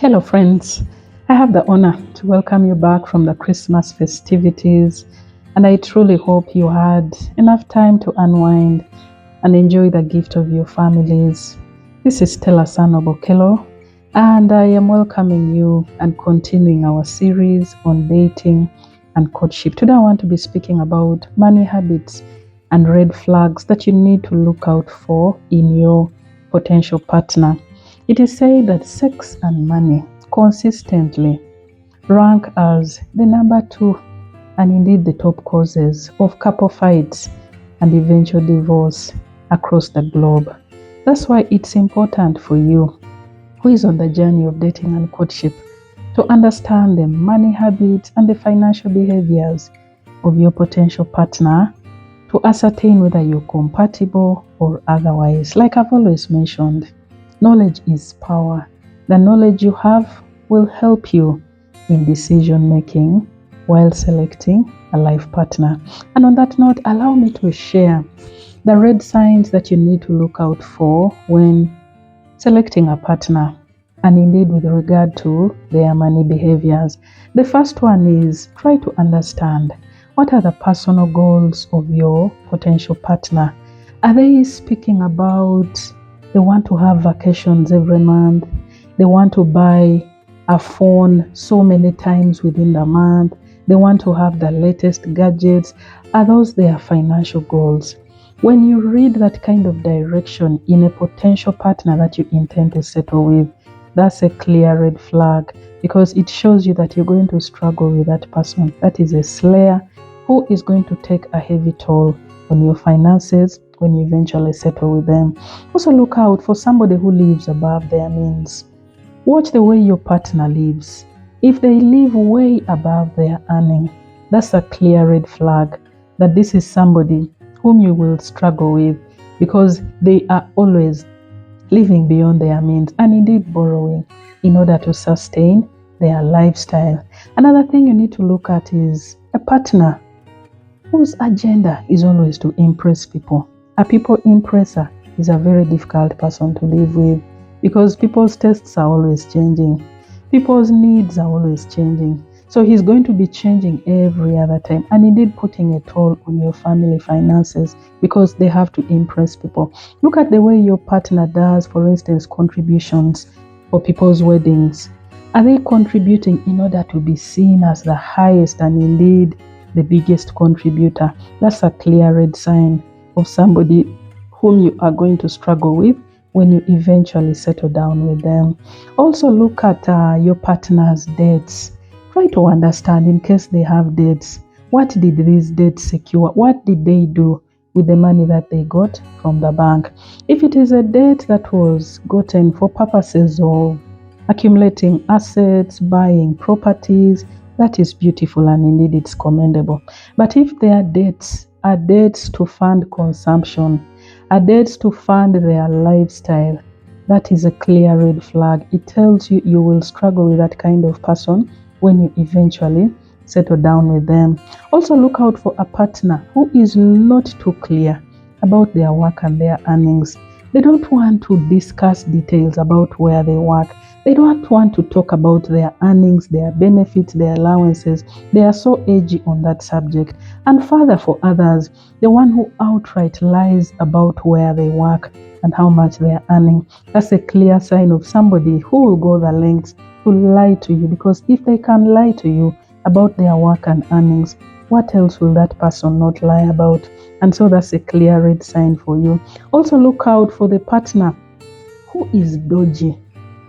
Hello, friends. I have the honor to welcome you back from the Christmas festivities, and I truly hope you had enough time to unwind and enjoy the gift of your families. This is Stella Sanobokelo, and I am welcoming you and continuing our series on dating and courtship. Today, I want to be speaking about money habits and red flags that you need to look out for in your potential partner. It is said that sex and money consistently rank as the number two and indeed the top causes of couple fights and eventual divorce across the globe. That's why it's important for you who is on the journey of dating and courtship to understand the money habits and the financial behaviors of your potential partner to ascertain whether you're compatible or otherwise. Like I've always mentioned, knowledge is power. The knowledge you have will help you in decision making while selecting a life partner. And on that note, allow me to share the red signs that you need to look out for when selecting a partner, and indeed with regard to their money behaviors. The first one is try to understand what are the personal goals of your potential partner. Are they speaking about they want to have vacations every month? They want to buy a phone so many times within the month? They want to have the latest gadgets? Are those their financial goals? When you read that kind of direction in a potential partner that you intend to settle with, that's a clear red flag because it shows you that you're going to struggle with that person. That is a slayer who is going to take a heavy toll on your finances when you eventually settle with them. Also look out for somebody who lives above their means. Watch the way your partner lives. If they live way above their earning, that's a clear red flag that this is somebody whom you will struggle with because they are always living beyond their means and indeed borrowing in order to sustain their lifestyle. Another thing you need to look at is a partner whose agenda is always to impress people. A people impresser is a very difficult person to live with because people's tastes are always changing. People's needs are always changing. So he's going to be changing every other time and indeed putting a toll on your family finances because they have to impress people. Look at the way your partner does, for instance, contributions for people's weddings. Are they contributing in order to be seen as the highest and indeed the biggest contributor? That's a clear red sign of somebody whom you are going to struggle with when you eventually settle down with them. Also look at your partner's debts. Try to understand in case they have debts. What did these debts secure? What did they do with the money that they got from the bank? If it is a debt that was gotten for purposes of accumulating assets, buying properties, that is beautiful and indeed it's commendable. But if their debts are debts to fund consumption, are debts to fund their lifestyle, that is a clear red flag. It tells you you will struggle with that kind of person when you eventually settle down with them. Also look out for a partner who is not too clear about their work and their earnings. They don't want to discuss details about where they work. They don't want to talk about their earnings, their benefits, their allowances. They are so edgy on that subject. And further for others, the one who outright lies about where they work and how much they are earning. That's a clear sign of somebody who will go the lengths to lie to you, because if they can lie to you about their work and earnings, what else will that person not lie about? And so that's a clear red sign for you. Also look out for the partner who is dodgy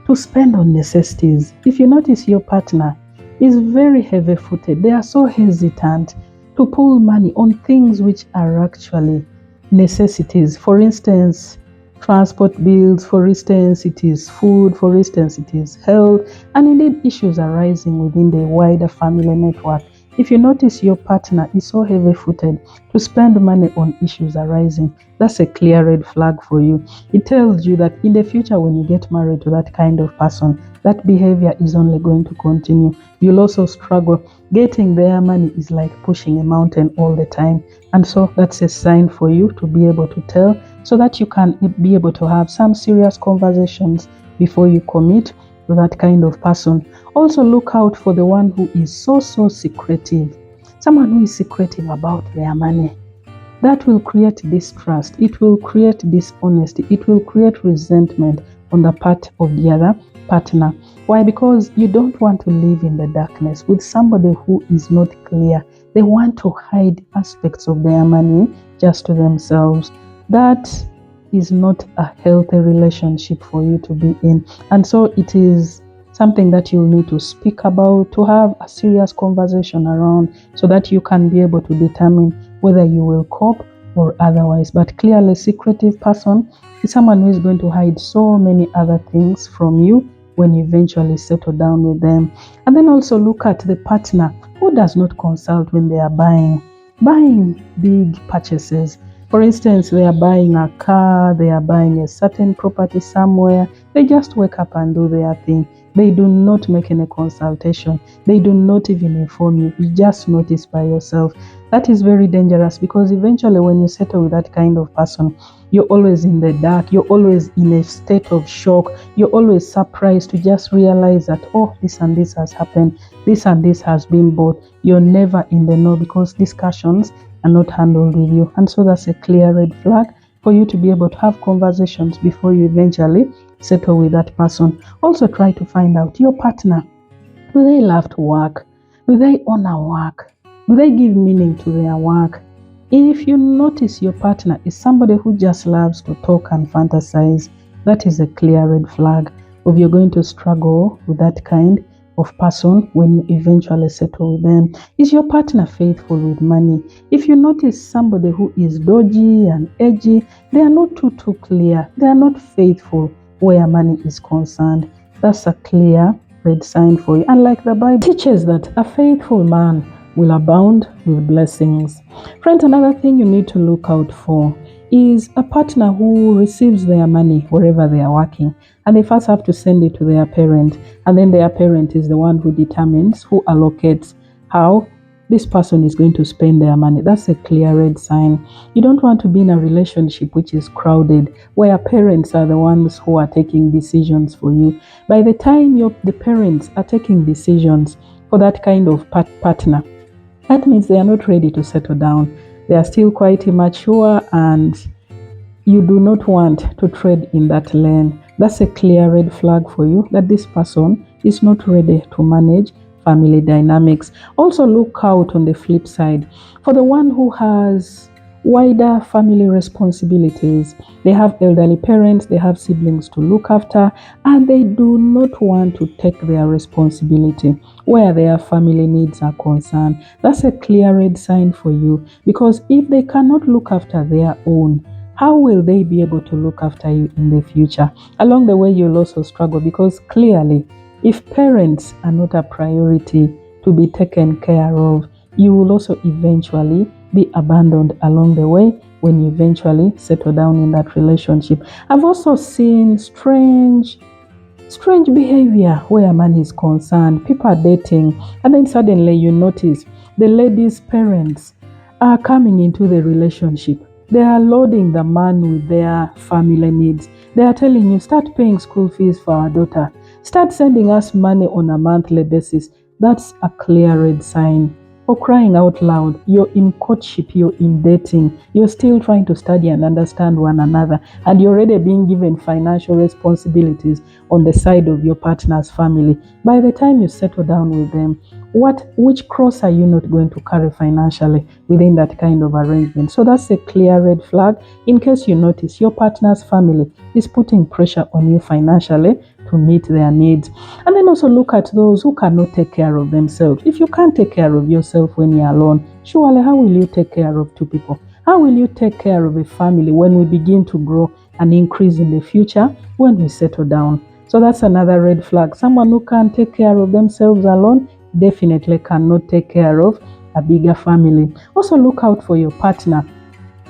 to spend on necessities. If you notice your partner is very heavy-footed, they are so hesitant to pull money on things which are actually necessities. For instance, transport bills, for instance, it is food, for instance, it is health, and indeed issues arising within the wider family network. If you notice your partner is so heavy-footed to spend money on issues arising, that's a clear red flag for you. It tells you that in the future when you get married to that kind of person, that behavior is only going to continue. You'll also struggle. Getting their money is like pushing a mountain all the time. And so that's a sign for you to be able to tell so that you can be able to have some serious conversations before you commit that kind of person. Also look out for the one who is so secretive. Someone who is secretive about their money. That will create distrust. It will create dishonesty. It will create resentment on the part of the other partner. Why? Because you don't want to live in the darkness with somebody who is not clear. They want to hide aspects of their money just to themselves. That is not a healthy relationship for you to be in. And so it is something that you'll need to speak about, to have a serious conversation around, so that you can be able to determine whether you will cope or otherwise. But clearly, a secretive person is someone who is going to hide so many other things from you when you eventually settle down with them. And then also look at the partner who does not consult when they are buying big purchases. For instance, they are buying a car, they are buying a certain property somewhere. They just wake up and do their thing. They do not make any consultation. They do not even inform you. You just notice by yourself. That is very dangerous, because eventually when you settle with that kind of person, you're always in the dark. You're always in a state of shock. You're always surprised to just realize that, oh, this and this has happened. This and this has been bought. You're never in the know, because discussions are not handled with you. And so that's a clear red flag for you to be able to have conversations before you eventually settle with that person. Also try to find out your partner. Do they love to work? Do they honor work? Do they give meaning to their work? If you notice your partner is somebody who just loves to talk and fantasize, that is a clear red flag of you're going to struggle with that kind of person when you eventually settle with them. Is your partner faithful with money? If you notice somebody who is dodgy and edgy, they are not too clear. They are not faithful where money is concerned. That's a clear red sign for you. And like the Bible teaches that a faithful man will abound with blessings. Friends, another thing you need to look out for is a partner who receives their money wherever they are working, and they first have to send it to their parent, and then their parent is the one who determines, who allocates how this person is going to spend their money. That's a clear red sign. You don't want to be in a relationship which is crowded, where parents are the ones who are taking decisions for you. By the time the parents are taking decisions for that kind of partner, that means they are not ready to settle down. They are still quite immature, and you do not want to tread in that lane. That's a clear red flag for you, that this person is not ready to manage family dynamics. Also look out on the flip side for the one who has wider family responsibilities. They have elderly parents, they have siblings to look after, and they do not want to take their responsibility where their family needs are concerned. That's a clear red sign for you, because if they cannot look after their own, how will they be able to look after you in the future? Along the way, you'll also struggle, because clearly, if parents are not a priority to be taken care of, you will also eventually be abandoned along the way when you eventually settle down in that relationship. I've also seen strange behavior where money is concerned. People are dating, and then suddenly you notice the lady's parents are coming into the relationship. They are loading the man with their family needs. They are telling you, start paying school fees for our daughter. Start sending us money on a monthly basis. That's a clear red sign. For crying out loud, you're in courtship, you're in dating, you're still trying to study and understand one another, and you're already being given financial responsibilities on the side of your partner's family. By the time you settle down with them, which cross are you not going to carry financially within that kind of arrangement? So that's a clear red flag. In case you notice your partner's family is putting pressure on you financially to meet their needs. And then also look at those who cannot take care of themselves. If you can't take care of yourself when you're alone, surely how will you take care of two people? How will you take care of a family when we begin to grow and increase in the future when we settle down? So that's another red flag. Someone who can't take care of themselves alone definitely cannot take care of a bigger family. Also look out for your partner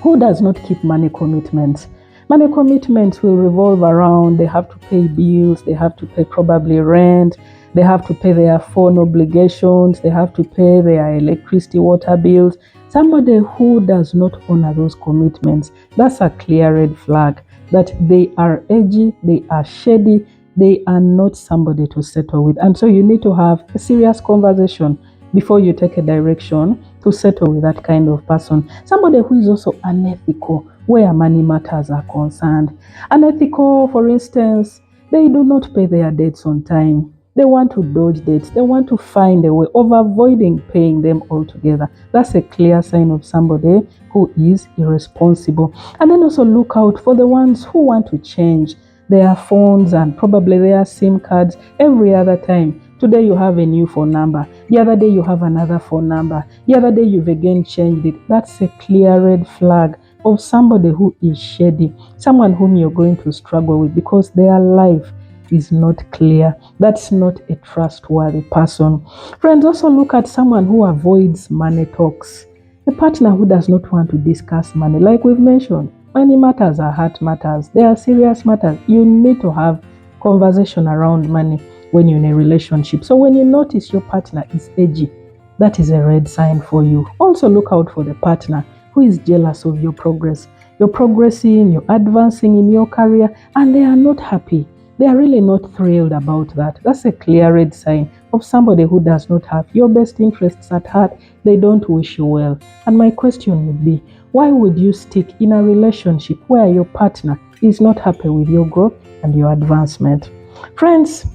who does not keep money commitments. Money commitments will revolve around they have to pay bills, they have to pay probably rent, they have to pay their phone obligations, they have to pay their electricity, water bills. Somebody who does not honor those commitments, that's a clear red flag that they are edgy, they are shady, they are not somebody to settle with. And so you need to have a serious conversation before you take a direction to settle with that kind of person. Somebody who is also unethical where money matters are concerned. Unethical, for instance, they do not pay their debts on time. They want to dodge debts. They want to find a way of avoiding paying them altogether. That's a clear sign of somebody who is irresponsible. And then also look out for the ones who want to change their phones and probably their SIM cards every other time. Today you have a new phone number. The other day you have another phone number. The other day you've again changed it. That's a clear red flag of somebody who is shady, someone whom you're going to struggle with because their life is not clear. That's not a trustworthy person. Friends, also look at someone who avoids money talks. A partner who does not want to discuss money, like we've mentioned. Money matters are heart matters. They are serious matters. You need to have conversation around money when you're in a relationship. So when you notice your partner is edgy, that is a red sign for you. Also look out for the partner who is jealous of your progress. You're progressing, you're advancing in your career, and they are not happy. They are really not thrilled about that. That's a clear red sign of somebody who does not have your best interests at heart. They don't wish you well. And my question would be, why would you stick in a relationship where your partner is not happy with your growth and your advancement? Friends,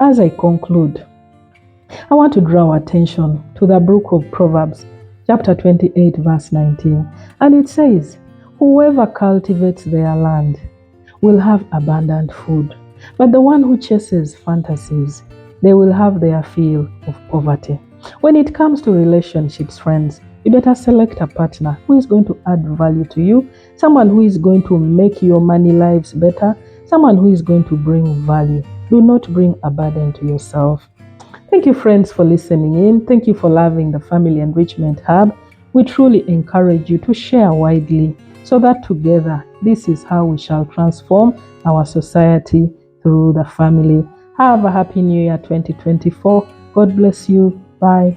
as I conclude, I want to draw our attention to the book of Proverbs, chapter 28, verse 19. And it says, whoever cultivates their land will have abundant food. But the one who chases fantasies, they will have their fill of poverty. When it comes to relationships, friends, you better select a partner who is going to add value to you, someone who is going to make your money lives better, someone who is going to bring value. Do not bring a burden to yourself. Thank you, friends, for listening in. Thank you for loving the Family Enrichment Hub. We truly encourage you to share widely so that together, this is how we shall transform our society through the family. Have a happy New Year 2024. God bless you. Bye.